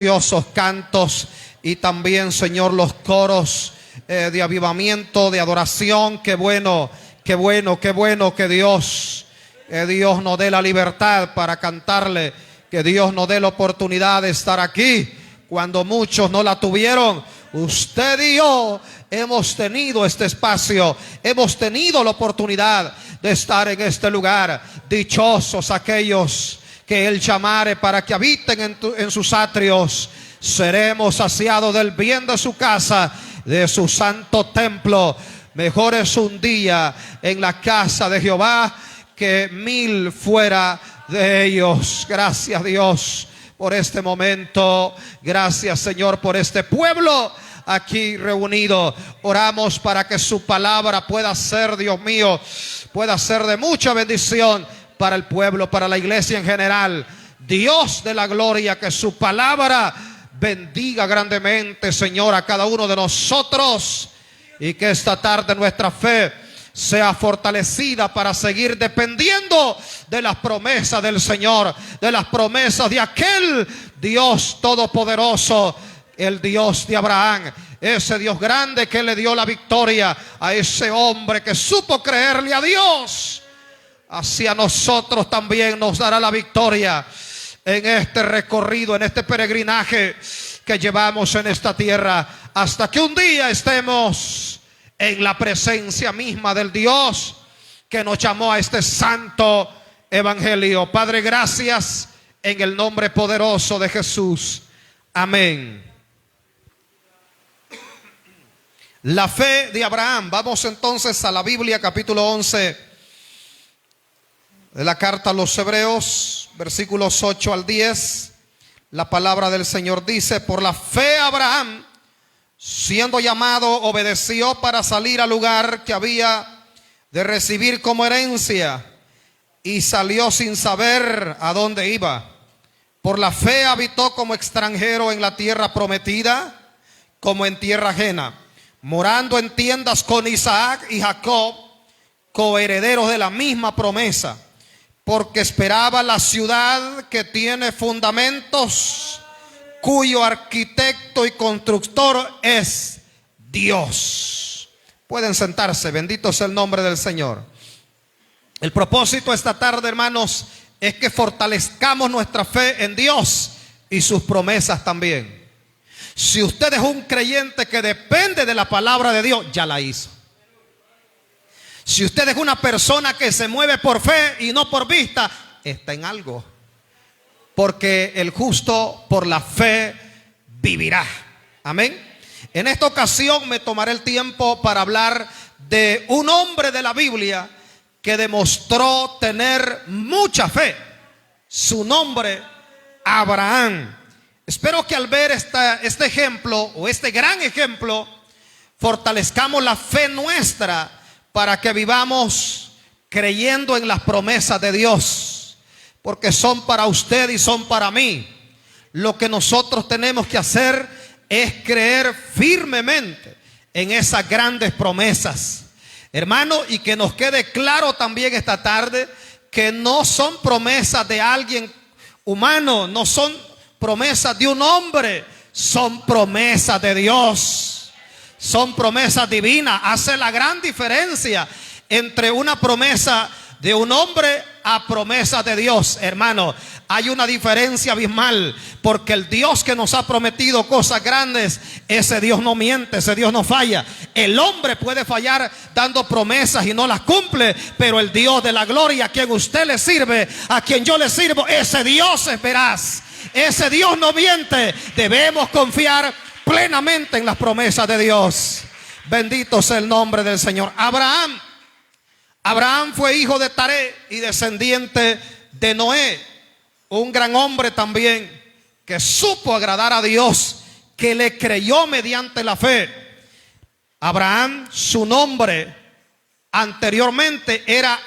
preciosos cantos y también, Señor, los coros de avivamiento, de adoración. Qué bueno, qué bueno, qué bueno que Dios nos dé la libertad para cantarle, que Dios nos dé la oportunidad de estar aquí cuando muchos no la tuvieron. Usted y yo hemos tenido este espacio, hemos tenido la oportunidad de estar en este lugar. Dichosos aquellos que Él llamare para que habiten en sus atrios. Seremos saciados del bien de su casa, de su santo templo. Mejor es un día en la casa de Jehová que 1000 fuera de ellos. Gracias, Dios, por este momento. Gracias, Señor, por este pueblo aquí reunido. Oramos para que su palabra pueda ser, Dios mío, pueda ser de mucha bendición para el pueblo, para la iglesia en general. Dios de la gloria, que su palabra bendiga grandemente, Señor, a cada uno de nosotros, y que esta tarde nuestra fe sea fortalecida para seguir dependiendo de las promesas del Señor, de las promesas de aquel Dios todopoderoso, el Dios de Abraham, ese Dios grande que le dio la victoria a ese hombre que supo creerle a Dios. Hacia nosotros también nos dará la victoria en este recorrido, en este peregrinaje que llevamos en esta tierra, hasta que un día estemos en la presencia misma del Dios que nos llamó a este santo evangelio. Padre, gracias en el nombre poderoso de Jesús. Amén. La fe de Abraham. Vamos entonces a la Biblia, capítulo 11 de la carta a los Hebreos, versículos 8 al 10. La palabra del Señor dice: por la fe Abraham, siendo llamado, obedeció para salir al lugar que había de recibir como herencia, y salió sin saber a dónde iba. Por la fe habitó como extranjero en la tierra prometida, como en tierra ajena, morando en tiendas con Isaac y Jacob, coherederos de la misma promesa, porque esperaba la ciudad que tiene fundamentos, cuyo arquitecto y constructor es Dios. Pueden sentarse, bendito sea el nombre del Señor. El propósito esta tarde, hermanos, es que fortalezcamos nuestra fe en Dios y sus promesas también. Si usted es un creyente que depende de la palabra de Dios, ya la hizo. Si usted es una persona que se mueve por fe y no por vista, está en algo. Porque el justo por la fe vivirá. Amén. En esta ocasión me tomaré el tiempo para hablar de un hombre de la Biblia que demostró tener mucha fe. Su nombre, Abraham. Espero que al ver este ejemplo, o este gran ejemplo, fortalezcamos la fe nuestra para que vivamos creyendo en las promesas de Dios, porque son para usted y son para mí. Lo que nosotros tenemos que hacer es creer firmemente en esas grandes promesas, hermano, y que nos quede claro también esta tarde que no son promesas de alguien humano, no son promesas de un hombre, son promesas de Dios. Son promesas divinas. Hace la gran diferencia entre una promesa de un hombre a promesa de Dios, hermano. Hay una diferencia abismal, porque el Dios que nos ha prometido cosas grandes, ese Dios no miente, ese Dios no falla. El hombre puede fallar dando promesas y no las cumple, pero el Dios de la gloria, a quien usted le sirve, a quien yo le sirvo, ese Dios es veraz, ese Dios no miente. Debemos confiar plenamente en las promesas de Dios. Bendito sea el nombre del Señor. Abraham fue hijo de Taré y descendiente de Noé, un gran hombre también que supo agradar a Dios, que le creyó mediante la fe. Abraham, su nombre anteriormente era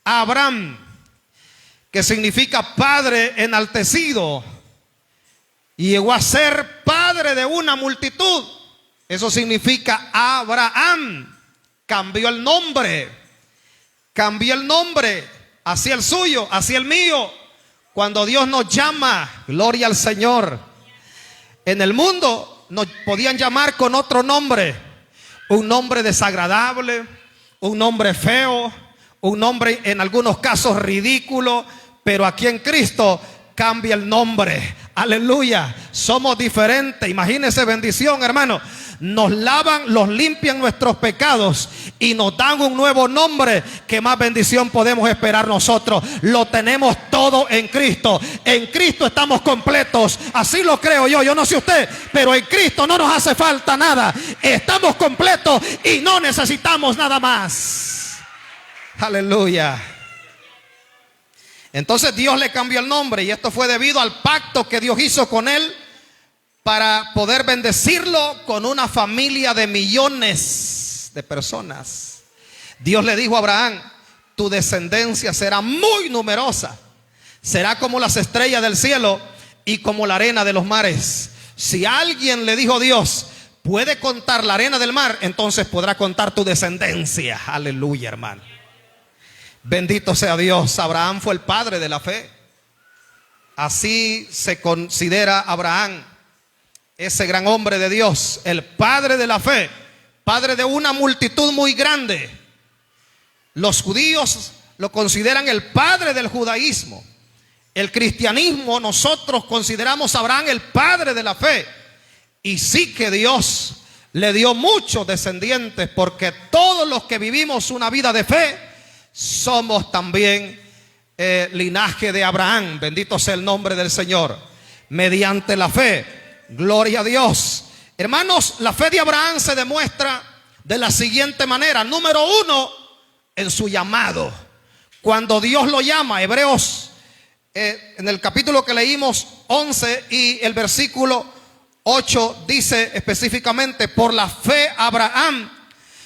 Abram, que significa padre enaltecido, y llegó a ser padre de una multitud. Eso significa Abraham. Cambió el nombre, hacia el suyo, hacia el mío, Cuando Dios nos llama, gloria al Señor. En el mundo nos podían llamar con otro nombre, un nombre desagradable, un nombre feo, un nombre en algunos casos ridículo, pero aquí en Cristo cambia el nombre. Aleluya, somos diferentes. Imagínense bendición, hermano. Nos lavan, los limpian nuestros pecados y nos dan un nuevo nombre. ¿Qué más bendición podemos esperar nosotros? Lo tenemos todo en Cristo. En Cristo estamos completos. Así lo creo yo. Yo no sé usted, pero en Cristo no nos hace falta nada. Estamos completos y no necesitamos nada más. Aleluya. Entonces Dios le cambió el nombre, y esto fue debido al pacto que Dios hizo con él para poder bendecirlo con una familia de millones de personas. Dios le dijo a Abraham: tu descendencia será muy numerosa, será como las estrellas del cielo y como la arena de los mares. Si alguien, le dijo Dios, puede contar la arena del mar, entonces podrá contar tu descendencia. Aleluya, hermano. Bendito sea Dios. Abraham fue el padre de la fe. Así se considera Abraham, ese gran hombre de Dios, el padre de la fe, padre de una multitud muy grande. Los judíos lo consideran el padre del judaísmo. El cristianismo, nosotros consideramos a Abraham el padre de la fe. Y sí que Dios le dio muchos descendientes, porque todos los que vivimos una vida de fe somos también linaje de Abraham. Bendito sea el nombre del Señor. Mediante la fe, gloria a Dios. Hermanos, la fe de Abraham se demuestra de la siguiente manera. Número uno, en su llamado. Cuando Dios lo llama, Hebreos en el capítulo que leímos 11 y el versículo 8 dice específicamente: por la fe Abraham,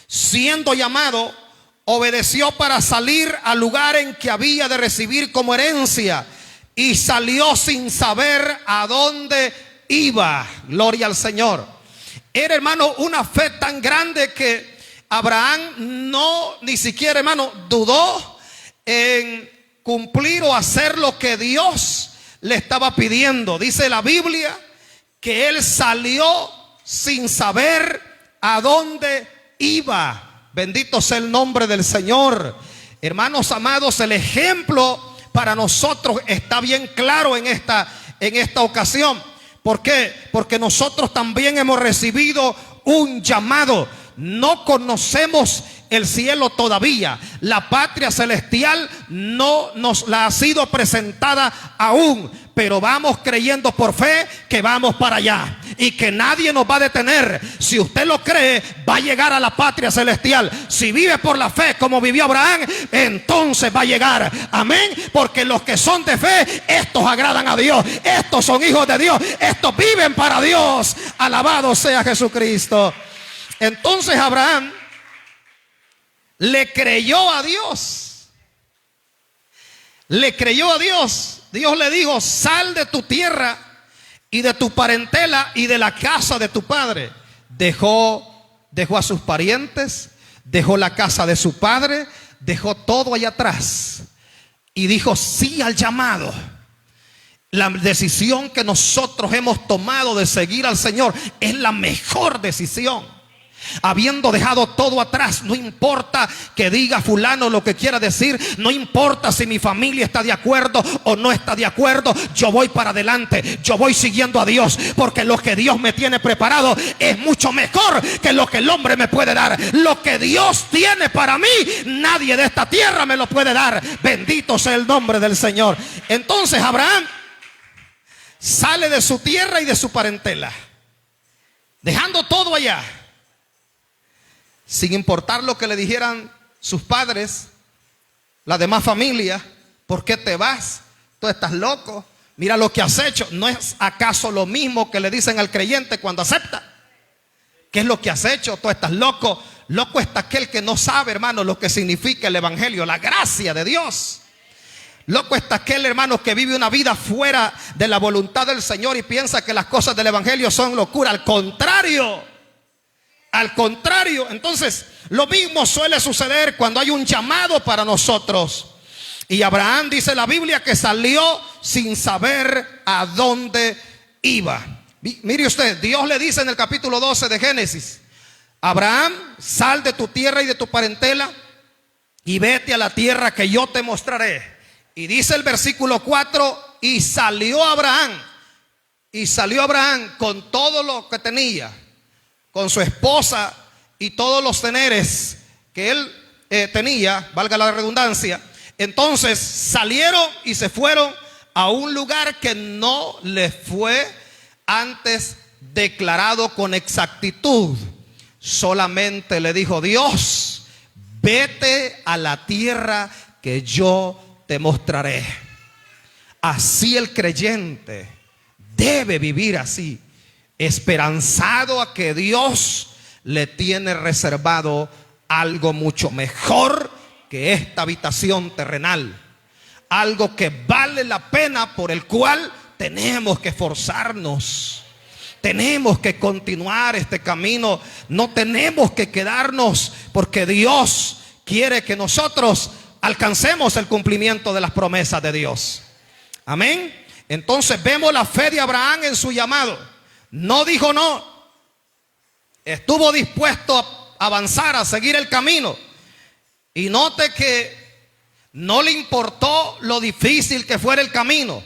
siendo llamado, obedeció para salir al lugar en que había de recibir como herencia, y salió sin saber a dónde iba. Gloria al Señor. Era, hermano, una fe tan grande que Abraham no ni siquiera, hermano, dudó en cumplir o hacer lo que Dios le estaba pidiendo. Dice la Biblia que él salió sin saber a dónde iba. Bendito sea el nombre del Señor. Hermanos amados, el ejemplo para nosotros está bien claro en esta ocasión. ¿Por qué? Porque nosotros también hemos recibido un llamado. No conocemos el cielo todavía. La patria celestial no nos la ha sido presentada aún, pero vamos creyendo por fe que vamos para allá y que nadie nos va a detener. Si usted lo cree, va a llegar a la patria celestial. Si vive por la fe como vivió Abraham, entonces va a llegar. Amén. Porque los que son de fe, estos agradan a Dios. Estos son hijos de Dios. Estos viven para Dios. Alabado sea Jesucristo. Entonces Abraham le creyó a Dios. Le creyó a Dios. Dios le dijo: sal de tu tierra y de tu parentela y de la casa de tu padre. Dejó a sus parientes, dejó la casa de su padre, dejó todo allá atrás y dijo sí al llamado. La decisión que nosotros hemos tomado de seguir al Señor es la mejor decisión. Habiendo dejado todo atrás, no importa que diga fulano lo que quiera decir, no importa si mi familia está de acuerdo o no está de acuerdo, yo voy para adelante, yo voy siguiendo a Dios, porque lo que Dios me tiene preparado es mucho mejor que lo que el hombre me puede dar. Lo que Dios tiene para mí, nadie de esta tierra me lo puede dar. Bendito sea el nombre del Señor. Entonces Abraham sale de su tierra y de su parentela, dejando todo allá, sin importar lo que le dijeran sus padres, la demás familia. ¿Por qué te vas? Tú estás loco. Mira lo que has hecho. ¿No es acaso lo mismo que le dicen al creyente cuando acepta? ¿Qué es lo que has hecho? Tú estás loco. Loco está aquel que no sabe, hermano, lo que significa el evangelio, la gracia de Dios. Loco está aquel, hermano, que vive una vida fuera de la voluntad del Señor y piensa que las cosas del evangelio son locura. Al contrario. Al contrario. Entonces lo mismo suele suceder cuando hay un llamado para nosotros. Y Abraham, dice la Biblia, que salió sin saber a dónde iba. Mire usted, Dios le dice en el capítulo 12 de Génesis: Abraham, sal de tu tierra y de tu parentela y vete a la tierra que yo te mostraré. Y dice el versículo 4: y salió Abraham con todo lo que tenía, con su esposa y todos los teneres que él tenía, valga la redundancia. Entonces salieron y se fueron a un lugar que no les fue antes declarado con exactitud. Solamente le dijo Dios: vete a la tierra que yo te mostraré. Así el creyente debe vivir así, esperanzado a que Dios le tiene reservado algo mucho mejor que esta habitación terrenal, algo que vale la pena, por el cual tenemos que esforzarnos, tenemos que continuar este camino, no tenemos que quedarnos, porque Dios quiere que nosotros alcancemos el cumplimiento de las promesas de Dios. Amén. Entonces vemos la fe de Abraham en su llamado. No dijo no, estuvo dispuesto a avanzar, a seguir el camino. Y note que no le importó lo difícil que fuera el camino.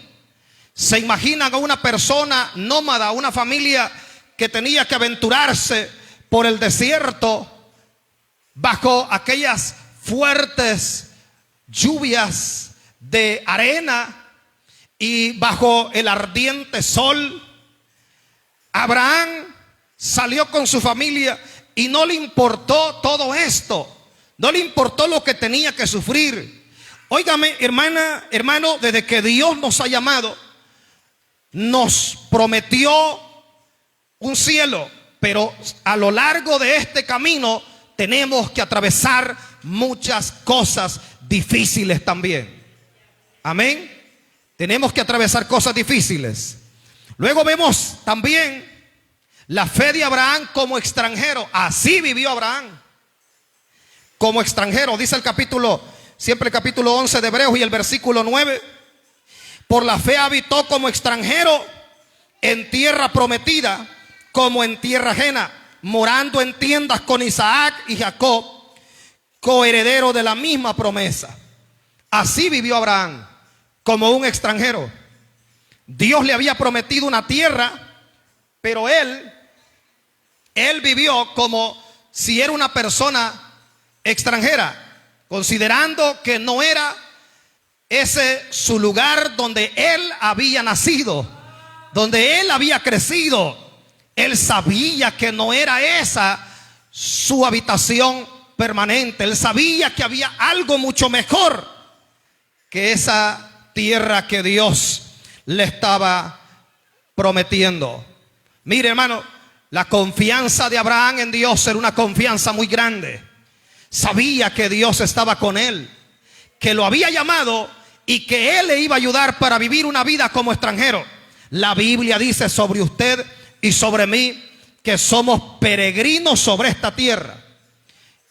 Se imaginan a una persona nómada, una familia que tenía que aventurarse por el desierto bajo aquellas fuertes lluvias de arena y bajo el ardiente sol. Abraham salió con su familia y no le importó todo esto. No le importó lo que tenía que sufrir. Óigame, hermana, hermano, desde que Dios nos ha llamado, nos prometió un cielo, pero a lo largo de este camino tenemos que atravesar muchas cosas difíciles también. Amén. Tenemos que atravesar cosas difíciles. Luego vemos también la fe de Abraham como extranjero. Así vivió Abraham, como extranjero. Dice el capítulo 11 de Hebreos y el versículo 9: por la fe habitó como extranjero en tierra prometida, como en tierra ajena, morando en tiendas con Isaac y Jacob, coheredero de la misma promesa. Así vivió Abraham, como un extranjero. Dios le había prometido una tierra, pero él vivió como si era una persona extranjera, considerando que no era ese su lugar donde él había nacido, donde él había crecido. Él sabía que no era esa su habitación permanente. Él sabía que había algo mucho mejor que esa tierra que Dios le estaba prometiendo. Mire, hermano, la confianza de Abraham en Dios era una confianza muy grande. Sabía que Dios estaba con él, que lo había llamado y que él le iba a ayudar para vivir una vida como extranjero. La Biblia dice sobre usted y sobre mí que somos peregrinos sobre esta tierra.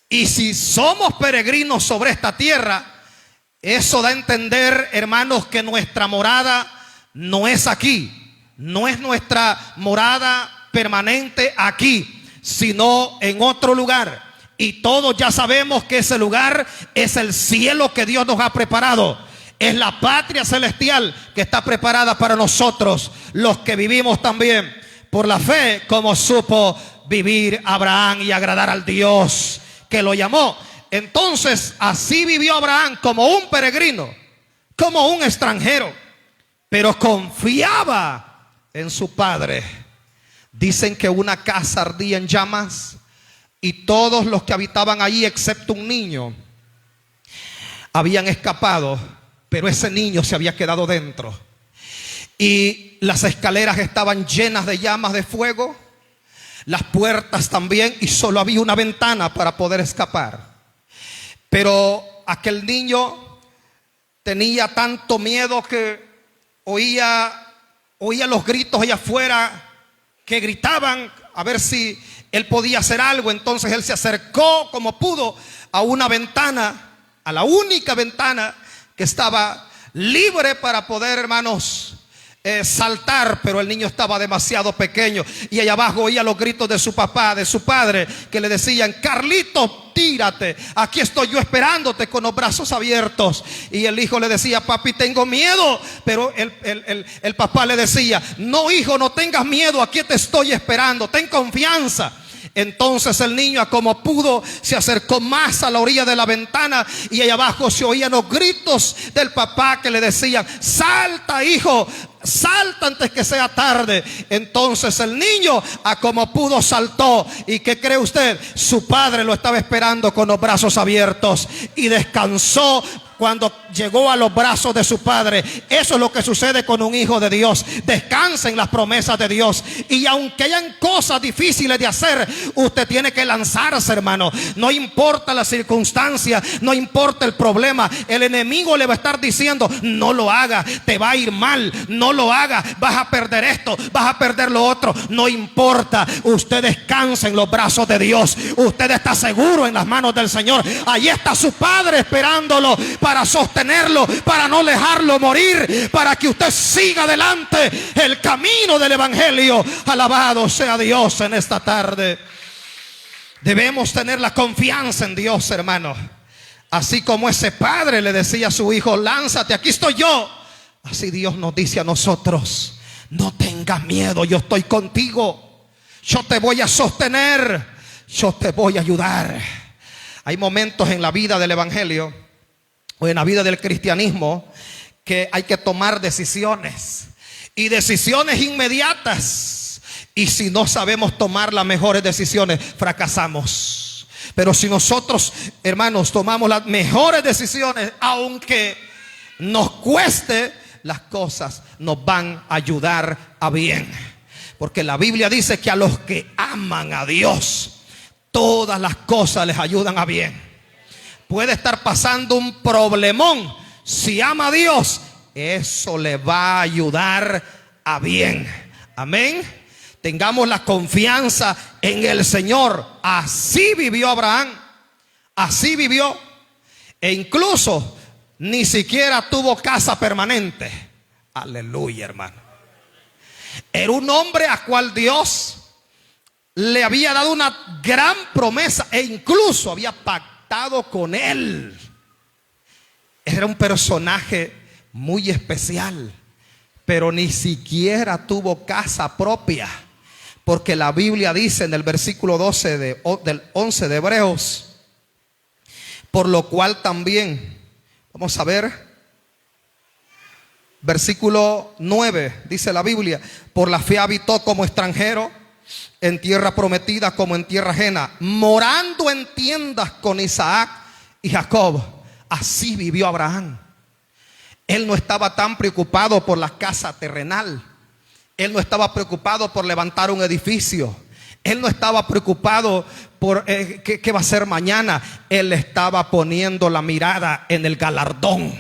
Y si somos peregrinos sobre esta tierra, eso da a entender, hermanos, que nuestra morada no es aquí, no es nuestra morada permanente aquí, sino en otro lugar. Y todos ya sabemos que ese lugar es el cielo que Dios nos ha preparado. Es la patria celestial que está preparada para nosotros, los que vivimos también por la fe, como supo vivir Abraham y agradar al Dios que lo llamó. Entonces, así vivió Abraham, como un peregrino, como un extranjero, pero confiaba en su padre. Dicen que una casa ardía en llamas y todos los que habitaban allí, excepto un niño, habían escapado, pero ese niño se había quedado dentro. Y las escaleras estaban llenas de llamas de fuego, las puertas también, y solo había una ventana para poder escapar. Pero aquel niño tenía tanto miedo que oía los gritos allá afuera que gritaban a ver si él podía hacer algo. Entonces él se acercó como pudo a una ventana, a la única ventana que estaba libre para poder, hermanos, saltar, pero el niño estaba demasiado pequeño. Y allá abajo oía los gritos de su papá, de su padre, que le decían: Carlito, tírate, aquí estoy yo esperándote con los brazos abiertos. Y el hijo le decía: papi, tengo miedo. Pero el papá le decía: no, hijo, no tengas miedo, aquí te estoy esperando, ten confianza. Entonces el niño, a como pudo, se acercó más a la orilla de la ventana, y allá abajo se oían los gritos del papá que le decían: salta, hijo, salta antes que sea tarde. Entonces el niño, a como pudo, saltó. ¿Y qué cree usted? Su padre lo estaba esperando con los brazos abiertos y descansó cuando llegó a los brazos de su padre. Eso es lo que sucede con un hijo de Dios. Descansa en las promesas de Dios. Y aunque hayan cosas difíciles de hacer, usted tiene que lanzarse, hermano. No importa la circunstancia, no importa el problema. El enemigo le va a estar diciendo: no lo haga, te va a ir mal, no lo haga, vas a perder esto, vas a perder lo otro. No importa, usted descansa en los brazos de Dios. Usted está seguro en las manos del Señor. Allí está su padre esperándolo para sostenerlo, para no dejarlo morir, para que usted siga adelante el camino del evangelio. Alabado sea Dios en esta tarde. Debemos tener la confianza en Dios, hermano. Así como ese padre le decía a su hijo: lánzate, aquí estoy yo. Así Dios nos dice a nosotros: no tengas miedo, yo estoy contigo, yo te voy a sostener, yo te voy a ayudar. Hay momentos en la vida del evangelio o en la vida del cristianismo que hay que tomar decisiones, y decisiones inmediatas. Y si no sabemos tomar las mejores decisiones, fracasamos. Pero si nosotros, hermanos, tomamos las mejores decisiones, aunque nos cueste, las cosas nos van a ayudar a bien. Porque la Biblia dice que a los que aman a Dios, todas las cosas les ayudan a bien. Puede estar pasando un problemón, si ama a Dios, eso le va a ayudar a bien. Amén. Tengamos la confianza en el Señor. Así vivió Abraham, así vivió. E incluso ni siquiera tuvo casa permanente. Aleluya, hermano. Era un hombre a cual Dios le había dado una gran promesa, e incluso había pactado con él. Era un personaje muy especial, pero ni siquiera tuvo casa propia. Porque la Biblia dice en el versículo 12 del 11 de Hebreos: por lo cual también, vamos a ver, versículo 9, dice la Biblia: por la fe habitó como extranjero en tierra prometida, como en tierra ajena, morando en tiendas con Isaac y Jacob. Así vivió Abraham. Él no estaba tan preocupado por la casa terrenal. Él no estaba preocupado por levantar un edificio. Él no estaba preocupado por qué va a ser mañana. Él estaba poniendo la mirada en el galardón.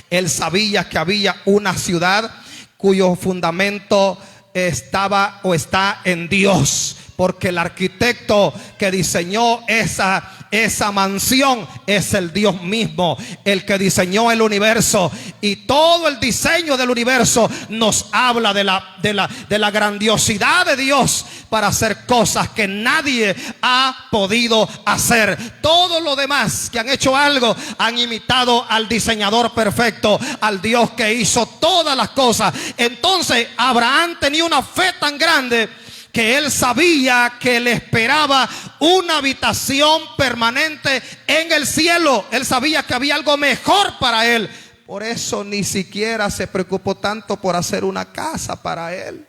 Él sabía que había una ciudad cuyo fundamento estaba o está en Dios, porque el arquitecto que diseñó esa mansión es el Dios mismo, el que diseñó el universo. Y todo el diseño del universo nos habla de la grandiosidad de Dios para hacer cosas que nadie ha podido hacer. Todos los demás que han hecho algo han imitado al diseñador perfecto, al Dios que hizo todas las cosas. Entonces Abraham tenía una fe tan grande que él sabía que le esperaba una habitación permanente en el cielo. Él sabía que había algo mejor para él. Por eso ni siquiera se preocupó tanto por hacer una casa para él.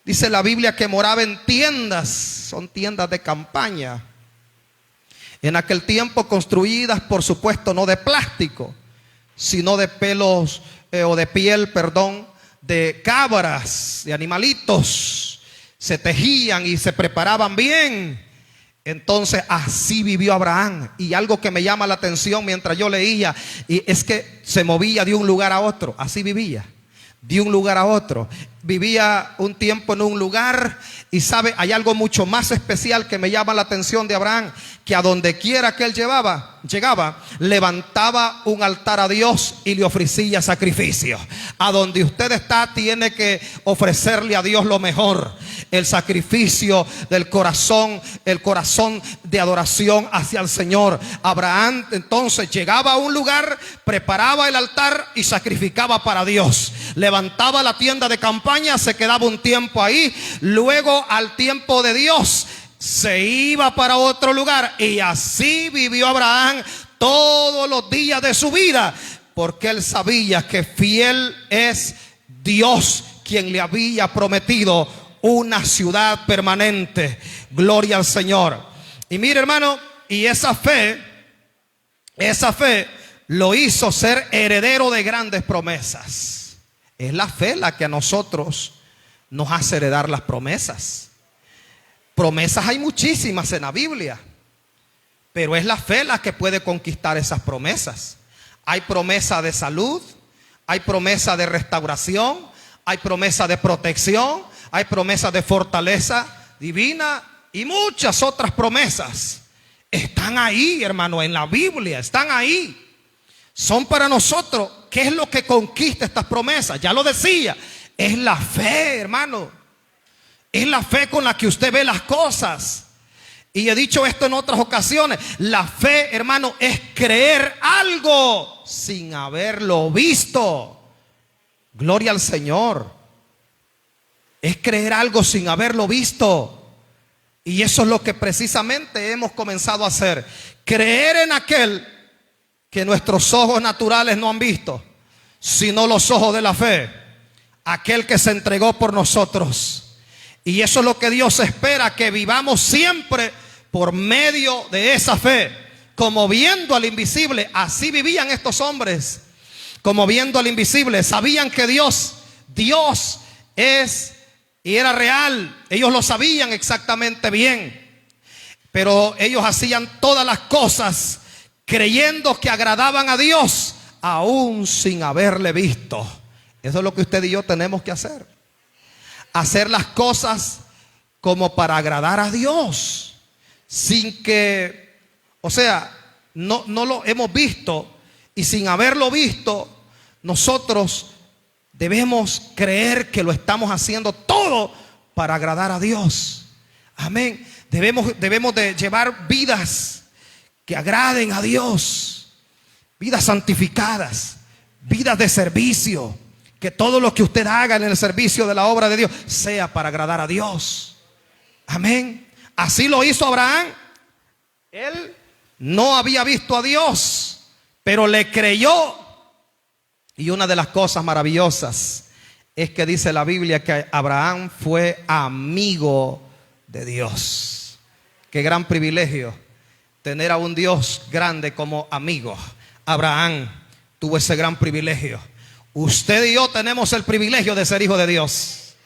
Dice la Biblia que moraba en tiendas, son tiendas de campaña. En aquel tiempo construidas, por supuesto, no de plástico, sino de pelos o de piel, de cabras, de animalitos. Se tejían y se preparaban bien. Entonces así vivió Abraham. Y algo que me llama la atención mientras yo leía, y es que se movía de un lugar a otro. Así vivía. de un lugar a otro. Vivía un tiempo en un lugar y sabe, hay algo mucho más especial que me llama la atención de Abraham, que a donde quiera que él llegaba, levantaba un altar a Dios y le ofrecía sacrificio. A donde usted está, tiene que ofrecerle a Dios lo mejor, el sacrificio del corazón, el corazón de adoración hacia el Señor. Abraham entonces llegaba a un lugar, preparaba el altar y sacrificaba para Dios. Levantaba la tienda de campaña, se quedaba un tiempo ahí, luego al tiempo de Dios se iba para otro lugar, y así vivió Abraham todos los días de su vida, porque él sabía que fiel es Dios, quien le había prometido una ciudad permanente. Gloria al Señor. Y mire, hermano, y esa fe lo hizo ser heredero de grandes promesas. Es la fe la que a nosotros nos hace heredar las promesas. Promesas hay muchísimas en la Biblia, pero es la fe la que puede conquistar esas promesas. Hay promesa de salud, hay promesa de restauración, hay promesa de protección, hay promesa de fortaleza divina y muchas otras promesas. Están ahí, hermano, en la Biblia, están ahí. Son para nosotros. ¿Qué es lo que conquista estas promesas? Ya lo decía, es la fe, hermano. Es la fe con la que usted ve las cosas. Y he dicho esto en otras ocasiones. La fe, hermano, es creer algo sin haberlo visto. Gloria al Señor. Es creer algo sin haberlo visto. Y eso es lo que precisamente hemos comenzado a hacer. Creer en aquel que nuestros ojos naturales no han visto, sino los ojos de la fe. Aquel que se entregó por nosotros. Y eso es lo que Dios espera, que vivamos siempre por medio de esa fe, como viendo al invisible. Así vivían estos hombres, como viendo al invisible. Sabían que Dios es y era real. Ellos lo sabían exactamente bien, pero ellos hacían todas las cosas creyendo que agradaban a Dios, aún sin haberle visto. Eso es lo que usted y yo tenemos que hacer. Hacer las cosas como para agradar a Dios, sin que, no lo hemos visto, y sin haberlo visto, nosotros debemos creer que lo estamos haciendo todo para agradar a Dios. Amén. Debemos de llevar vidas que agraden a Dios, vidas santificadas, vidas de servicio. Que todo lo que usted haga en el servicio de la obra de Dios sea para agradar a Dios. Amén. Así lo hizo Abraham. Él no había visto a Dios, pero le creyó. Y una de las cosas maravillosas es que dice la Biblia que Abraham fue amigo de Dios. Qué gran privilegio tener a un Dios grande como amigo. Abraham tuvo ese gran privilegio. Usted y yo tenemos el privilegio de ser hijos de Dios,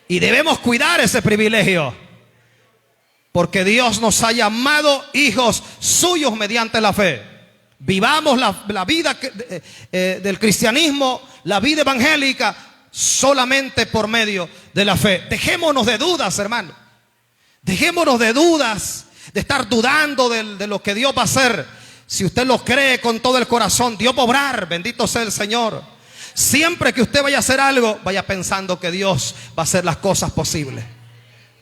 y debemos cuidar ese privilegio, porque Dios nos ha llamado hijos suyos mediante la fe. Vivamos la vida del cristianismo, la vida evangélica, solamente por medio de la fe. Dejémonos de dudas, hermano. Dejémonos de dudas, de estar dudando de lo que Dios va a hacer. Si usted lo cree con todo el corazón, Dios va a obrar. Bendito sea el Señor. Siempre que usted vaya a hacer algo, vaya pensando que Dios va a hacer las cosas posibles.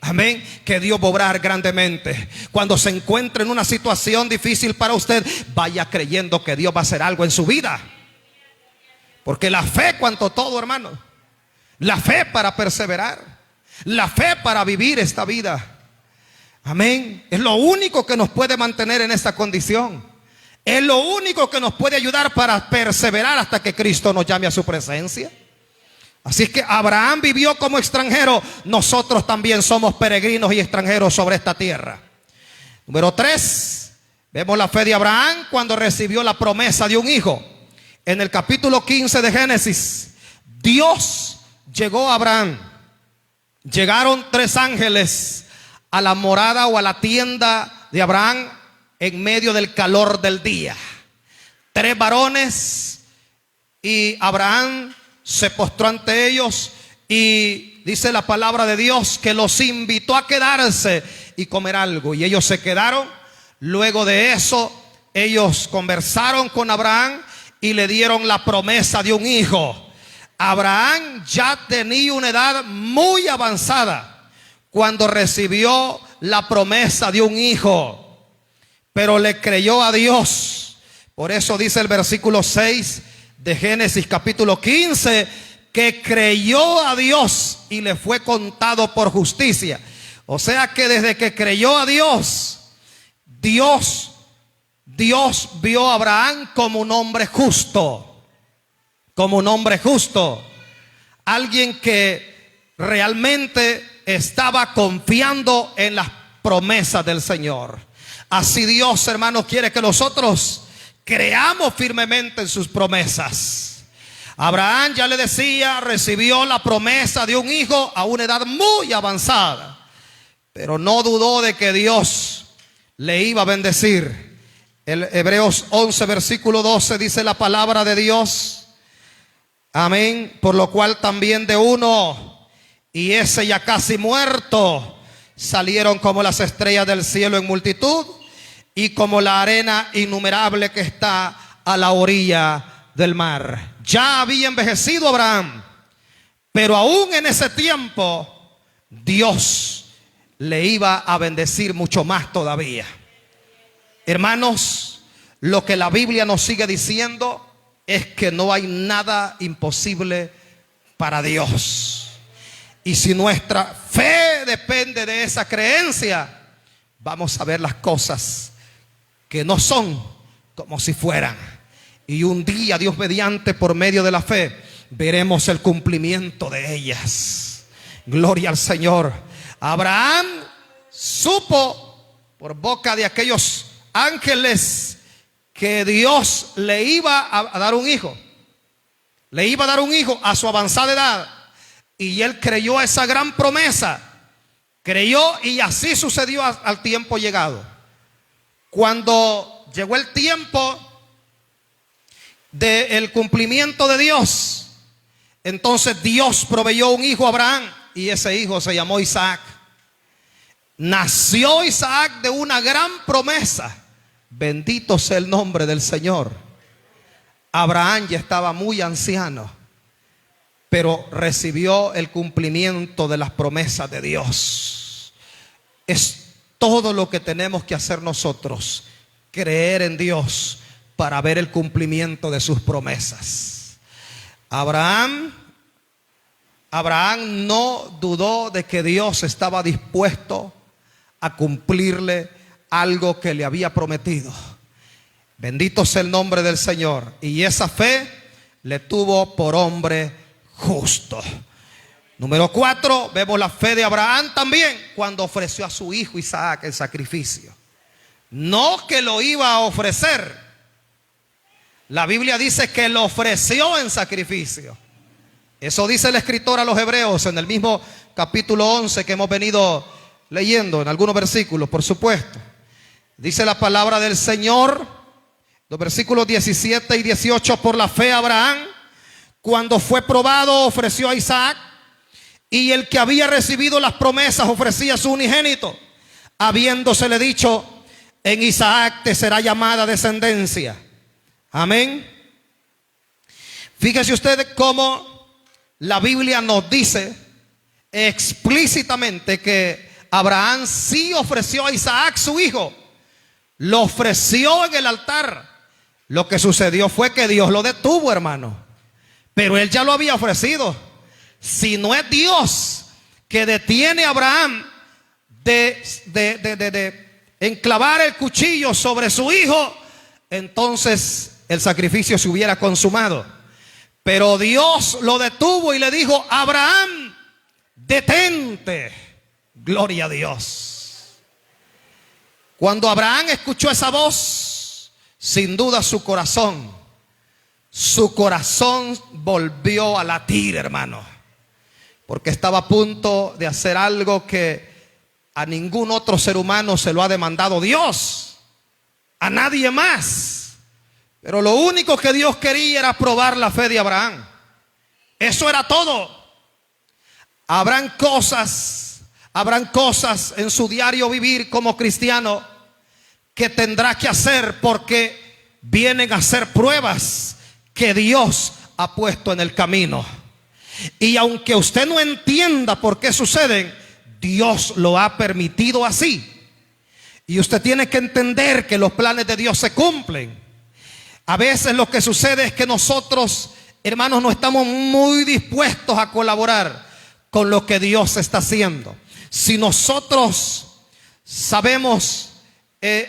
Amén. Que Dios va a obrar grandemente. Cuando se encuentre en una situación difícil para usted, vaya creyendo que Dios va a hacer algo en su vida. Porque la fe, cuanto todo, hermano. La fe para perseverar. La fe para vivir esta vida. Amén. Es lo único que nos puede mantener en esta condición. Es lo único que nos puede ayudar para perseverar hasta que Cristo nos llame a su presencia. Así es que Abraham vivió como extranjero. Nosotros también somos peregrinos y extranjeros sobre esta tierra. Número 3. Vemos la fe de Abraham cuando recibió la promesa de un hijo. En el capítulo 15 de Génesis, Dios llegó a Abraham. Llegaron 3 ángeles a la morada o a la tienda de Abraham en medio del calor del día. 3 varones, y Abraham se postró ante ellos y dice la palabra de Dios que los invitó a quedarse y comer algo. Y ellos se quedaron. Luego de eso, ellos conversaron con Abraham y le dieron la promesa de un hijo. Abraham ya tenía una edad muy avanzada cuando recibió la promesa de un hijo, pero le creyó a Dios. Por eso dice el versículo 6 de Génesis capítulo 15, que creyó a Dios y le fue contado por justicia. O sea que desde que creyó a Dios, Dios vio a Abraham como un hombre justo. Como un hombre justo, alguien que realmente estaba confiando en las promesas del Señor. Así Dios, hermanos, quiere que nosotros creamos firmemente en sus promesas. Abraham, ya le decía, recibió la promesa de un hijo a una edad muy avanzada, pero no dudó de que Dios le iba a bendecir. El Hebreos 11 versículo 12 dice la palabra de Dios. Amén. Por lo cual también de uno, y ese ya casi muerto, salieron como las estrellas del cielo en multitud y como la arena innumerable que está a la orilla del mar. Ya había envejecido Abraham, pero aún en ese tiempo Dios le iba a bendecir mucho más todavía. Hermanos, lo que la Biblia nos sigue diciendo es que no hay nada imposible para Dios. Y si nuestra fe depende de esa creencia, vamos a ver las cosas que no son como si fueran. Y un día, Dios mediante, por medio de la fe, veremos el cumplimiento de ellas. Gloria al Señor. Abraham supo por boca de aquellos ángeles que Dios le iba a dar un hijo. Le iba a dar un hijo a su avanzada edad. Y él creyó esa gran promesa. Creyó, y así sucedió al tiempo llegado. Cuando llegó el tiempo del cumplimiento de Dios, entonces Dios proveyó un hijo a Abraham. Y ese hijo se llamó Isaac. Nació Isaac de una gran promesa. Bendito sea el nombre del Señor. Abraham ya estaba muy anciano, pero recibió el cumplimiento de las promesas de Dios. Es todo lo que tenemos que hacer nosotros: creer en Dios para ver el cumplimiento de sus promesas. Abraham no dudó de que Dios estaba dispuesto a cumplirle algo que le había prometido. Bendito sea el nombre del Señor. Y esa fe le tuvo por hombre justo. Número 4, vemos la fe de Abraham también cuando ofreció a su hijo Isaac el sacrificio. No que lo iba a ofrecer. La Biblia dice que lo ofreció en sacrificio. Eso dice el escritor a los Hebreos en el mismo capítulo 11 que hemos venido leyendo, en algunos versículos, por supuesto. Dice la palabra del Señor, los versículos 17 y 18: por la fe Abraham, cuando fue probado, ofreció a Isaac, y el que había recibido las promesas ofrecía a su unigénito, habiéndosele dicho: en Isaac te será llamada descendencia. Amén. Fíjese usted cómo la Biblia nos dice explícitamente que Abraham sí ofreció a Isaac su hijo. Lo ofreció en el altar. Lo que sucedió fue que Dios lo detuvo, hermano. Pero él ya lo había ofrecido. Si no es Dios que detiene a Abraham de enclavar el cuchillo sobre su hijo, entonces el sacrificio se hubiera consumado. Pero Dios lo detuvo y le dijo: Abraham, detente. Gloria a Dios. Cuando Abraham escuchó esa voz, sin duda su corazón volvió a latir, hermano, porque estaba a punto de hacer algo que a ningún otro ser humano se lo ha demandado Dios, a nadie más. Pero lo único que Dios quería era probar la fe de Abraham. Eso era todo. Habrán cosas en su diario vivir como cristiano que tendrá que hacer, porque vienen a ser pruebas que Dios ha puesto en el camino. Y aunque usted no entienda por qué suceden, Dios lo ha permitido así. Y usted tiene que entender que los planes de Dios se cumplen. A veces lo que sucede es que nosotros, hermanos, no estamos muy dispuestos a colaborar con lo que Dios está haciendo. Si nosotros sabemos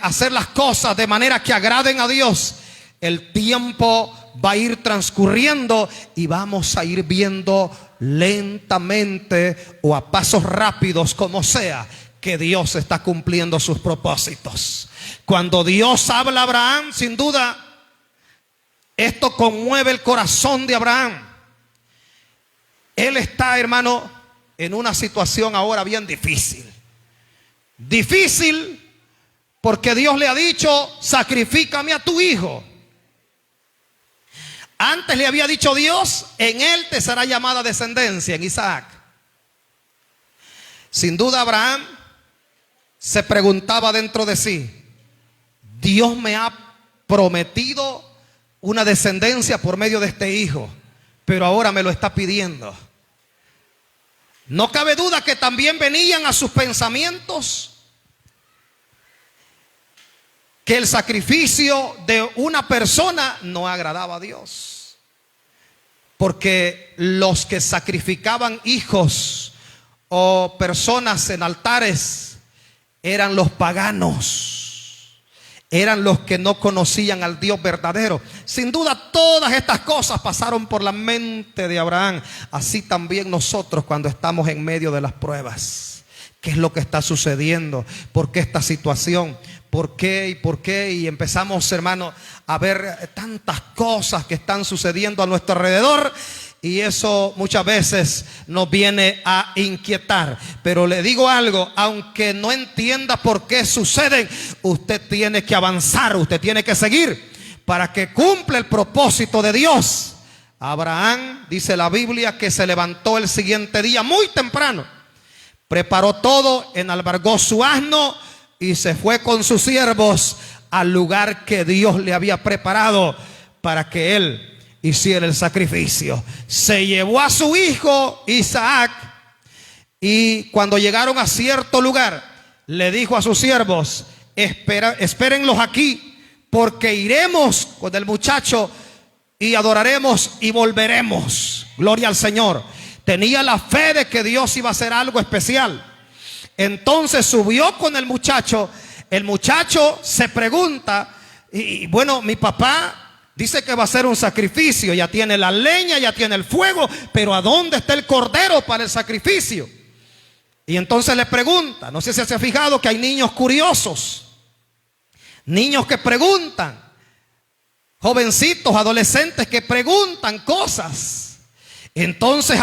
hacer las cosas de manera que agraden a Dios, el tiempo va a ir transcurriendo y vamos a ir viendo lentamente o a pasos rápidos, como sea, que Dios está cumpliendo sus propósitos. Cuando Dios habla a Abraham, sin duda, esto conmueve el corazón de Abraham. Él está, hermano, en una situación ahora bien difícil. Difícil porque Dios le ha dicho: sacrifícame a tu hijo. Antes le había dicho Dios: en él te será llamada descendencia, en Isaac. Sin duda Abraham se preguntaba dentro de sí: Dios me ha prometido una descendencia por medio de este hijo, pero ahora me lo está pidiendo. No cabe duda que también venían a sus pensamientos que el sacrificio de una persona no agradaba a Dios, porque los que sacrificaban hijos o personas en altares eran los paganos, eran los que no conocían al Dios verdadero. Sin duda todas estas cosas pasaron por la mente de Abraham. Así también nosotros, cuando estamos en medio de las pruebas, ¿qué es lo que está sucediendo? ¿Por qué esta situación? ¿Por qué y por qué? Y empezamos, hermano, a ver tantas cosas que están sucediendo a nuestro alrededor, y eso muchas veces nos viene a inquietar. Pero le digo algo: aunque no entienda por qué suceden, usted tiene que avanzar, usted tiene que seguir para que cumpla el propósito de Dios. Abraham, dice la Biblia, que se levantó el siguiente día muy temprano, preparó todo, enalbargó su asno y se fue con sus siervos al lugar que Dios le había preparado para que él hiciera el sacrificio. Se llevó a su hijo Isaac, y cuando llegaron a cierto lugar, le dijo a sus siervos: espérenlos aquí, porque iremos con el muchacho y adoraremos y volveremos. Gloria al Señor. Tenía la fe de que Dios iba a hacer algo especial. Entonces subió con el muchacho. El muchacho se pregunta: y bueno, mi papá dice que va a hacer un sacrificio, ya tiene la leña, ya tiene el fuego, pero ¿a dónde está el cordero para el sacrificio? Y entonces le pregunta, no sé si se ha fijado que hay niños curiosos, niños que preguntan, jovencitos, adolescentes que preguntan cosas. Entonces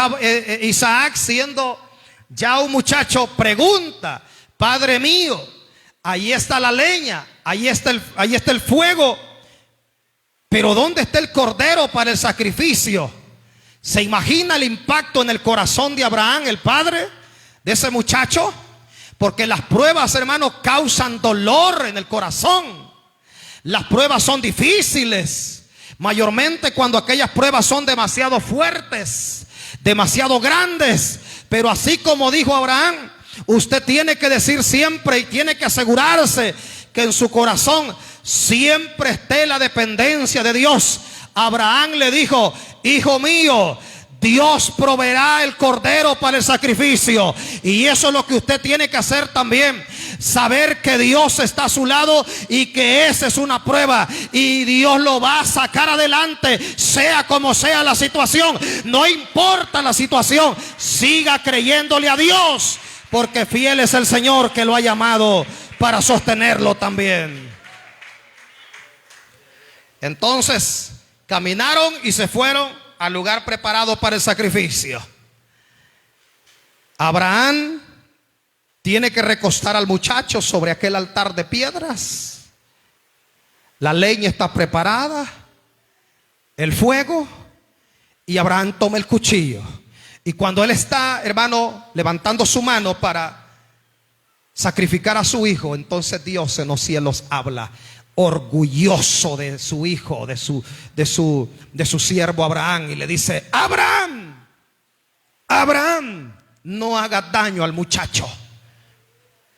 Isaac, siendo ya un muchacho, pregunta: Padre mío, ahí está la leña, ahí está el fuego, pero ¿dónde está el cordero para el sacrificio? ¿Se imagina el impacto en el corazón de Abraham, el padre de ese muchacho? Porque las pruebas, hermanos, causan dolor en el corazón. Las pruebas son difíciles, mayormente cuando aquellas pruebas son demasiado fuertes, demasiado grandes. Pero así como dijo Abraham, usted tiene que decir siempre y tiene que asegurarse que en su corazón siempre esté la dependencia de Dios. Abraham le dijo: hijo mío, Dios proveerá el cordero para el sacrificio. Y eso es lo que usted tiene que hacer también: saber que Dios está a su lado y que esa es una prueba, y Dios lo va a sacar adelante, sea como sea la situación. No importa la situación, siga creyéndole a Dios, porque fiel es el Señor que lo ha llamado para sostenerlo también. Entonces caminaron y se fueron al lugar preparado para el sacrificio. Abraham tiene que recostar al muchacho sobre aquel altar de piedras. La leña está preparada, el fuego, Y Abraham toma el cuchillo. Y cuando él está, hermano, levantando su mano para sacrificar a su hijo, entonces Dios en los cielos habla, orgulloso de su hijo, de su siervo Abraham, y le dice: Abraham, Abraham, no hagas daño al muchacho,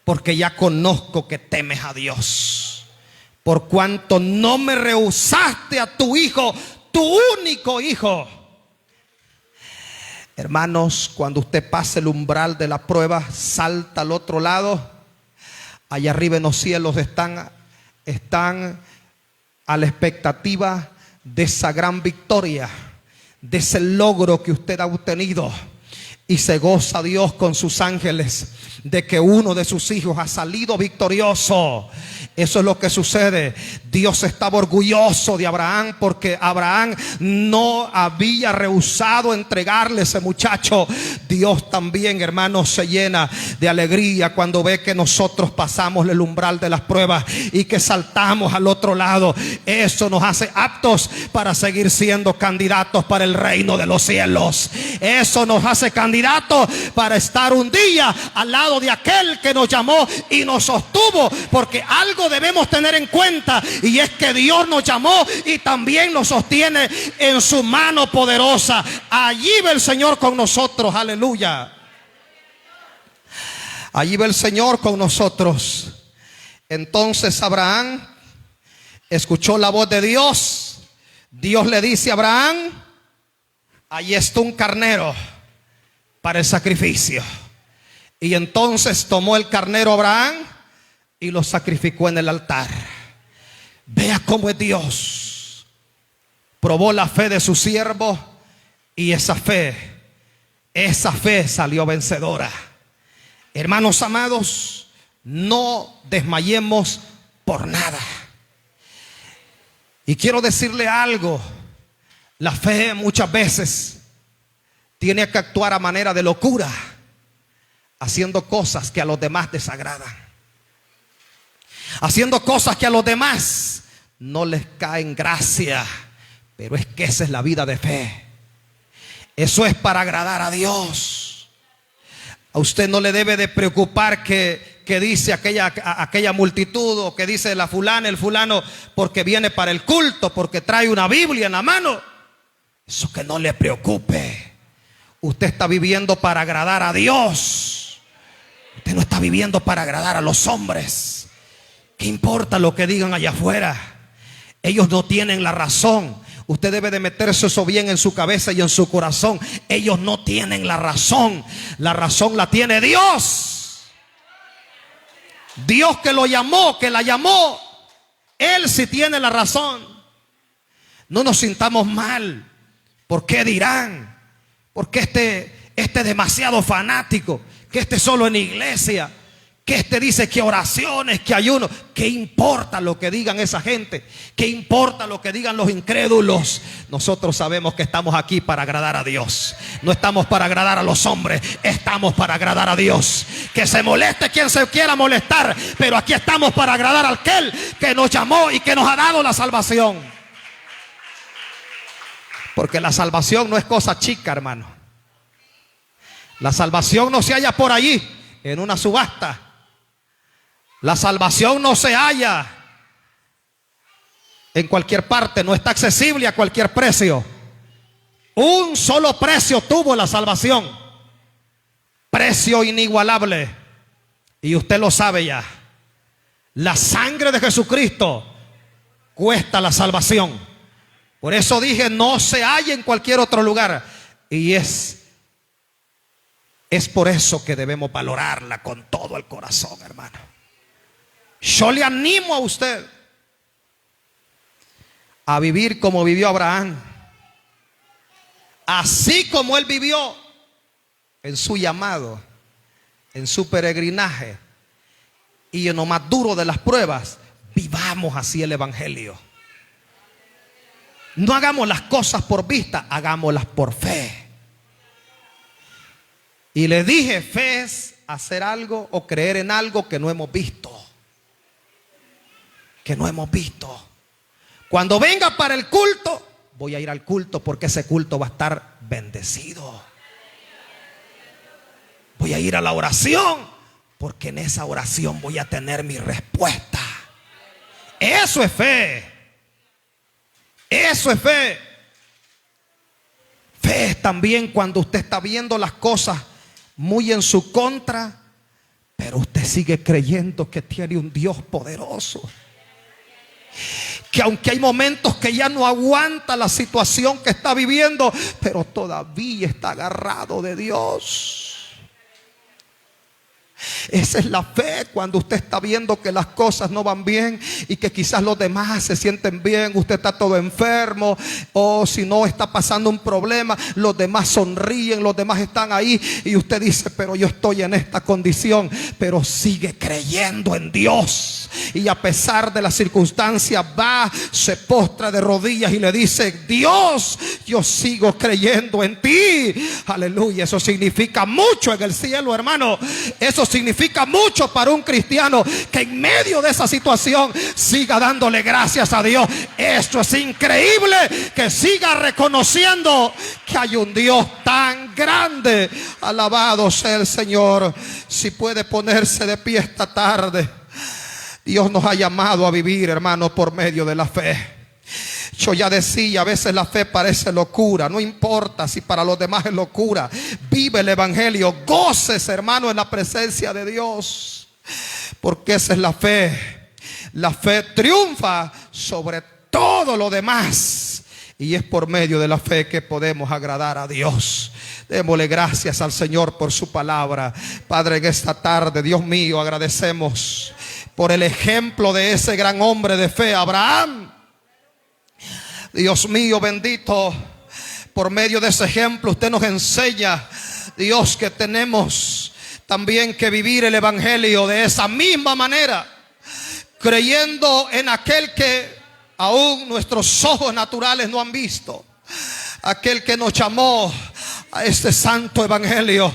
porque ya conozco que temes a Dios, por cuanto no me rehusaste a tu hijo, tu único hijo. Hermanos, cuando usted pase el umbral de la prueba, salta al otro lado. Allá arriba en los cielos están a la expectativa de esa gran victoria, de ese logro que usted ha obtenido. Y se goza Dios con sus ángeles de que uno de sus hijos ha salido victorioso. Eso es lo que sucede. Dios estaba orgulloso de Abraham porque Abraham no había rehusado entregarle ese muchacho. Dios también, hermanos, se llena de alegría cuando ve que nosotros pasamos el umbral de las pruebas y que saltamos al otro lado. Eso nos hace aptos para seguir siendo candidatos para el reino de los cielos. Eso nos hace candidatos para estar un día al lado de aquel que nos llamó y nos sostuvo, porque algo debemos tener en cuenta, y es que Dios nos llamó y también nos sostiene en su mano poderosa. Allí va el Señor con nosotros, aleluya. Allí va el Señor con nosotros. Entonces Abraham escuchó la voz de Dios. Dios le dice a Abraham: allí está un carnero para el sacrificio. Y entonces tomó el carnero Abraham y lo sacrificó en el altar. Vea cómo es Dios. Probó la fe de su siervo y esa fe salió vencedora. Hermanos amados, no desmayemos por nada. Y quiero decirle algo: la fe muchas veces tiene que actuar a manera de locura, haciendo cosas que a los demás desagradan, haciendo cosas que a los demás no les caen gracia. Pero es que esa es la vida de fe. Eso es para agradar a Dios. A usted no le debe de preocupar que dice aquella multitud, o que dice la fulana, el fulano, porque viene para el culto, porque trae una Biblia en la mano. Eso que no le preocupe. Usted está viviendo para agradar a Dios. Usted no está viviendo para agradar a los hombres. ¿Qué importa lo que digan allá afuera? Ellos no tienen la razón. Usted debe de meterse eso bien en su cabeza y en su corazón. Ellos no tienen la razón. La razón la tiene Dios. Dios que lo llamó, que la llamó. Él sí tiene la razón. No nos sintamos mal. ¿Por qué dirán? Porque este es demasiado fanático, que este solo en iglesia, que este dice que oraciones, que ayuno. ¿Qué importa lo que digan esa gente? ¿Qué importa lo que digan los incrédulos? Nosotros sabemos que estamos aquí para agradar a Dios. No estamos para agradar a los hombres, estamos para agradar a Dios. Que se moleste quien se quiera molestar, pero aquí estamos para agradar a aquel que nos llamó y que nos ha dado la salvación. Porque la salvación no es cosa chica, hermano. La salvación no se halla por allí en una subasta. La salvación no se halla en cualquier parte, no está accesible a cualquier precio. Un solo precio tuvo la salvación, precio inigualable, y usted lo sabe ya. La sangre de Jesucristo cuesta la salvación. Por eso dije, no se halla en cualquier otro lugar. Y es por eso que debemos valorarla con todo el corazón, hermano. Yo le animo a usted a vivir como vivió Abraham, así como él vivió en su llamado, en su peregrinaje y en lo más duro de las pruebas. Vivamos así el evangelio. No hagamos las cosas por vista, hagámoslas por fe. Y le dije, fe es hacer algo o creer en algo que no hemos visto. Que no hemos visto. Cuando venga para el culto, voy a ir al culto porque ese culto va a estar bendecido. Voy a ir a la oración porque en esa oración voy a tener mi respuesta. Eso es fe. Eso es fe. Fe es también cuando usted está viendo las cosas muy en su contra, pero usted sigue creyendo que tiene un Dios poderoso, que aunque hay momentos que ya no aguanta la situación que está viviendo, pero todavía está agarrado de Dios. Esa es la fe, cuando usted está viendo que las cosas no van bien y que quizás los demás se sienten bien, usted está todo enfermo, o si no está pasando un problema, los demás sonríen, los demás están ahí y usted dice, pero yo estoy en esta condición, pero sigue creyendo en Dios, y a pesar de las circunstancias va, se postra de rodillas y le dice, Dios, yo sigo creyendo en ti. Aleluya. Eso significa mucho en el cielo, hermano. Eso significa mucho para un cristiano, que en medio de esa situación siga dándole gracias a Dios. Esto es increíble, que siga reconociendo que hay un Dios tan grande. Alabado sea el Señor. Si puede ponerse de pie esta tarde. Dios nos ha llamado a vivir, hermano, por medio de la fe. Yo ya decía, a veces la fe parece locura. No importa si para los demás es locura. Vive el evangelio. Goces, hermano, en la presencia de Dios, porque esa es la fe. La fe triunfa sobre todo lo demás, y es por medio de la fe que podemos agradar a Dios. Démosle gracias al Señor por su palabra. Padre, en esta tarde, Dios mío, agradecemos por el ejemplo de ese gran hombre de fe, Abraham. Dios mío bendito, por medio de ese ejemplo usted nos enseña, Dios, que tenemos también que vivir el evangelio de esa misma manera, creyendo en aquel que aún nuestros ojos naturales no han visto, aquel que nos llamó a este santo evangelio.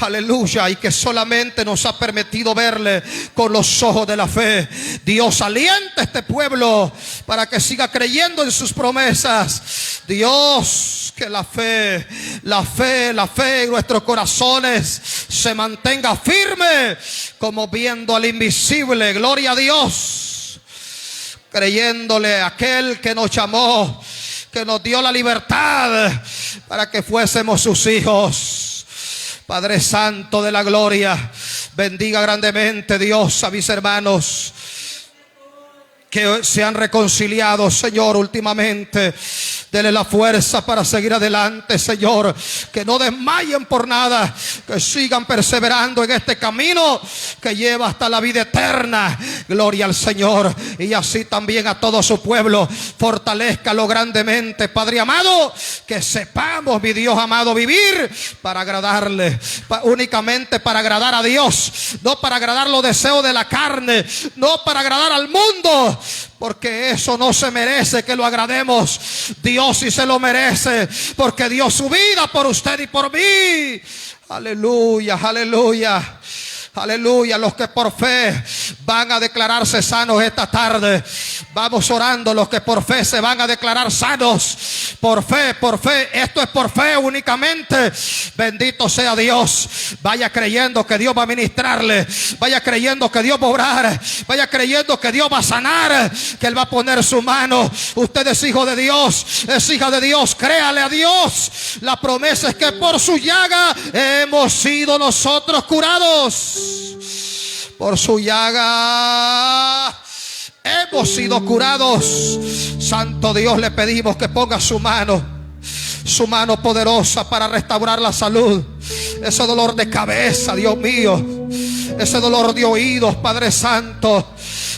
Aleluya. Y que solamente nos ha permitido verle con los ojos de la fe. Dios, alienta a este pueblo para que siga creyendo en sus promesas. Dios, que la fe en nuestros corazones se mantenga firme, como viendo al invisible. Gloria a Dios. Creyéndole a aquel que nos llamó, que nos dio la libertad para que fuésemos sus hijos. Padre Santo de la gloria, bendiga grandemente, Dios, a mis hermanos que se han reconciliado, Señor, últimamente. Dele la fuerza para seguir adelante, Señor. Que no desmayen por nada, que sigan perseverando en este camino que lleva hasta la vida eterna. Gloria al Señor. Y así también a todo su pueblo, fortalézcalo grandemente, Padre amado. Que sepamos, mi Dios amado, vivir para agradarle, únicamente para agradar a Dios, no para agradar los deseos de la carne, no para agradar al mundo, porque eso no se merece que lo agrademos. Dios sí se lo merece, porque dio su vida por usted y por mí. Aleluya, aleluya. Aleluya. Los que por fe van a declararse sanos esta tarde, vamos orando. Los que por fe se van a declarar sanos, por fe, esto es por fe únicamente. Bendito sea Dios. Vaya creyendo que Dios va a ministrarle, vaya creyendo que Dios va a obrar, vaya creyendo que Dios va a sanar, que Él va a poner su mano. Usted es hijo de Dios, es hija de Dios, créale a Dios. La promesa es que por su llaga hemos sido nosotros curados. Por su llaga hemos sido curados. Santo Dios, le pedimos que ponga su mano poderosa para restaurar la salud. Ese dolor de cabeza, Dios mío, ese dolor de oídos, Padre Santo,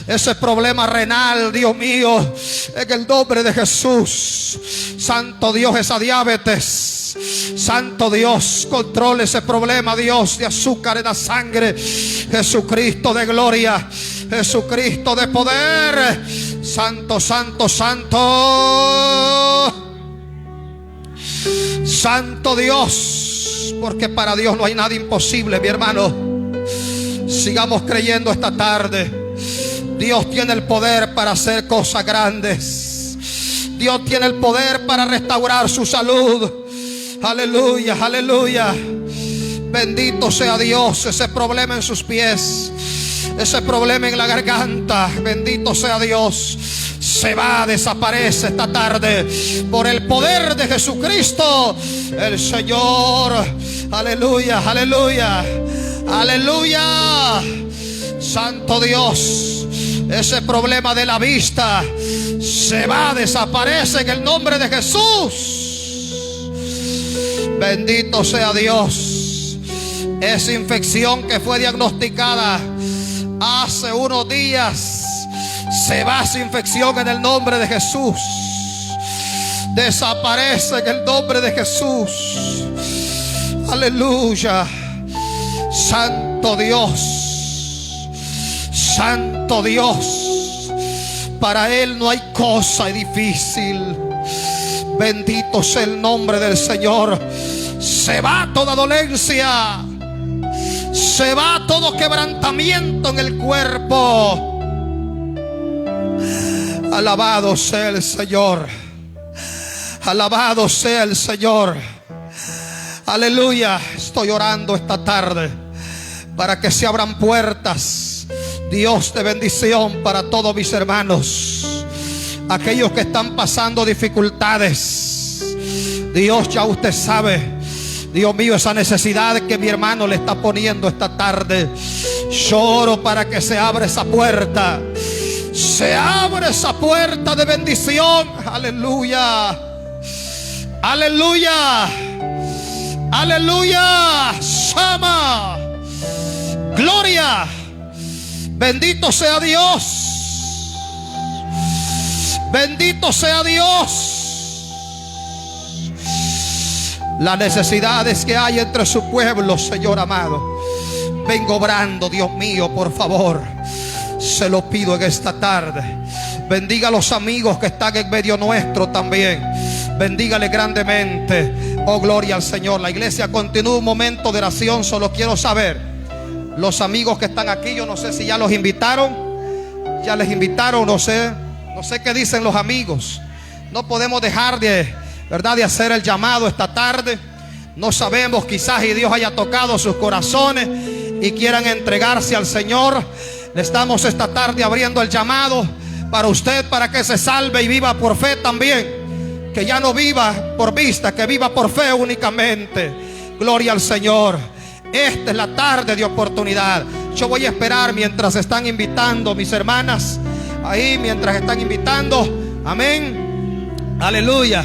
ese problema renal, Dios mío, en el nombre de Jesús. Santo Dios, esa diabetes, Santo Dios, controle ese problema, Dios, de azúcar en la sangre. Jesucristo de gloria, Jesucristo de poder. Santo, santo, santo, santo Dios, porque para Dios no hay nada imposible, mi hermano. Sigamos creyendo esta tarde. Dios tiene el poder para hacer cosas grandes. Dios tiene el poder para restaurar su salud. Aleluya, aleluya. Bendito sea Dios. Ese problema en sus pies, ese problema en la garganta, bendito sea Dios, se va, desaparece esta tarde por el poder de Jesucristo el Señor. Aleluya, aleluya, aleluya. Santo Dios, ese problema de la vista se va, desaparece en el nombre de Jesús. Bendito sea Dios. Esa infección que fue diagnosticada hace unos días, se va esa infección en el nombre de Jesús. Desaparece en el nombre de Jesús. Aleluya. Santo Dios, Santo Dios, para Él no hay cosa difícil. Bendito sea el nombre del Señor. Se va toda dolencia, se va todo quebrantamiento en el cuerpo. Alabado sea el Señor. Alabado sea el Señor. Aleluya. Estoy orando esta tarde para que se abran puertas, Dios, de bendición para todos mis hermanos, aquellos que están pasando dificultades. Dios, ya usted sabe, Dios mío, esa necesidad que mi hermano le está poniendo esta tarde. Lloro para que se abra esa puerta. Se abre esa puerta de bendición. Aleluya. Aleluya. Aleluya. Shama. Gloria. Bendito sea Dios. Bendito sea Dios. Las necesidades que hay entre su pueblo, Señor amado, vengo obrando, Dios mío, por favor. Se lo pido en esta tarde. Bendiga a los amigos que están en medio nuestro también. Bendígale grandemente. Oh, gloria al Señor. La iglesia continúa un momento de oración. Solo quiero saber, los amigos que están aquí, yo no sé si ya los invitaron. Ya les invitaron, no sé qué dicen los amigos. No podemos dejar de, ¿verdad?, de hacer el llamado esta tarde. No sabemos, quizás y Dios haya tocado sus corazones y quieran entregarse al Señor. Le estamos esta tarde abriendo el llamado para usted, para que se salve y viva por fe también. Que ya no viva por vista, que viva por fe únicamente. Gloria al Señor. Esta es la tarde de oportunidad. Yo voy a esperar mientras están invitando mis hermanas. Ahí mientras están invitando. Amén. Aleluya.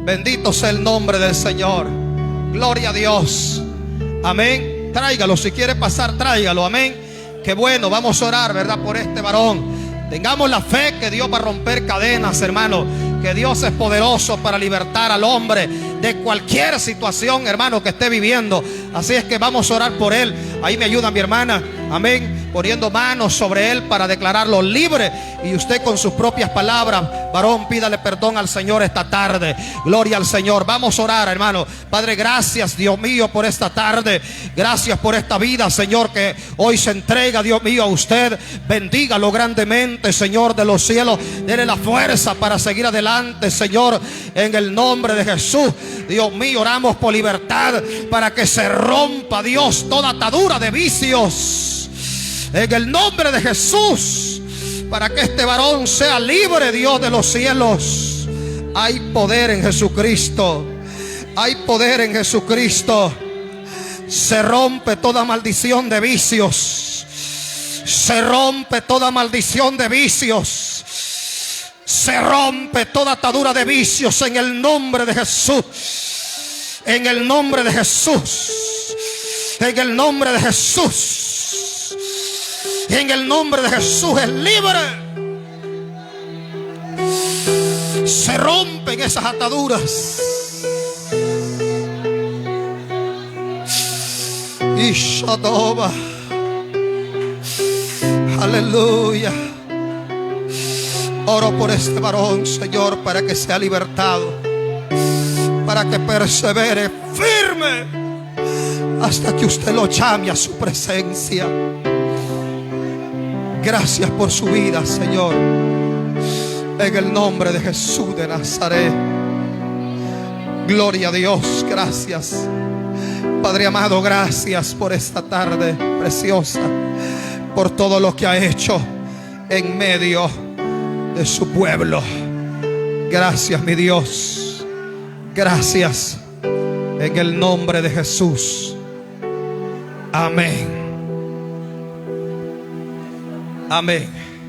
Bendito sea el nombre del Señor. Gloria a Dios. Amén. Tráigalo, si quiere pasar, tráigalo. Amén. Qué bueno, vamos a orar, ¿verdad?, por este varón. Tengamos la fe que Dios va a romper cadenas, hermano. Que Dios es poderoso para libertar al hombre de cualquier situación, hermano, que esté viviendo. Así es que vamos a orar por él. Ahí me ayuda mi hermana, amén, poniendo manos sobre él para declararlo libre. Y usted con sus propias palabras, varón, pídale perdón al Señor esta tarde. Gloria al Señor. Vamos a orar, hermano. Padre, gracias, Dios mío, por esta tarde. Gracias por esta vida, Señor, que hoy se entrega, Dios mío, a usted. Bendígalo grandemente, Señor de los cielos. Dele la fuerza para seguir adelante, Señor, en el nombre de Jesús. Dios mío, oramos por libertad, para que se rompa, Dios, toda atadura de vicios, en el nombre de Jesús, para que este varón sea libre, Dios de los cielos. Hay poder en Jesucristo. Hay poder en Jesucristo. Se rompe toda maldición de vicios. Se rompe toda maldición de vicios. Se rompe toda atadura de vicios en el nombre de Jesús. En el nombre de Jesús. En el nombre de Jesús. En el nombre de Jesús es libre. Se rompen esas ataduras. Y Shadova. Aleluya. Oro por este varón, Señor, para que sea libertado, para que persevere firme hasta que usted lo llame a su presencia. Gracias por su vida, Señor. En el nombre de Jesús de Nazaret. Gloria a Dios. Gracias, Padre amado. Gracias por esta tarde preciosa, por todo lo que ha hecho en medio de su pueblo. Gracias, mi Dios. Gracias. En el nombre de Jesús. Amén. Amén.